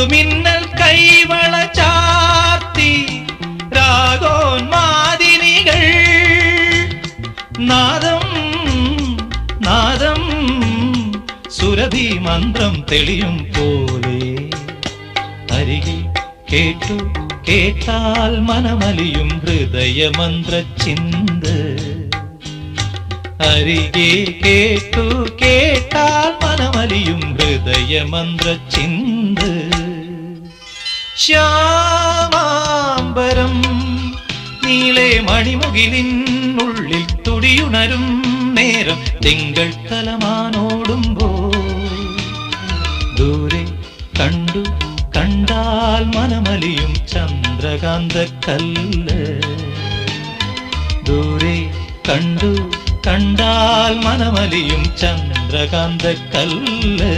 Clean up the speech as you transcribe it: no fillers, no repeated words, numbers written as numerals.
പുതുമിന്നൽ കൈവള ചാർത്തി രാഗോന്മാദിനികൾ നാദം നാദം സുരഭി മന്ത്രം തെളിയും പോലെ അരികിൽ കേട്ടു കേട്ടാൽ മനമലിയും ഹൃദയമന്ത്ര ചിന്ത് അരികെ കേട്ടു കേട്ടാൽ മനമലിയും ഹൃദയമന്ത്ര ചിന്ത് ശ്യാമാംബരം നീളെ മണിമുകിലിനുള്ളിൽ തുടിയുണരും നേരം തിങ്കൾ തലമാനോടുമ്പോ ദൂരെ കണ്ടു കണ്ടാൽ മനമലിയും ചന്ദ്രകാന്ത കല്ല് ദൂരെ കണ്ടു കണ്ടാൽ മനമലിയും ചന്ദ്രകാന്ത കല്ല്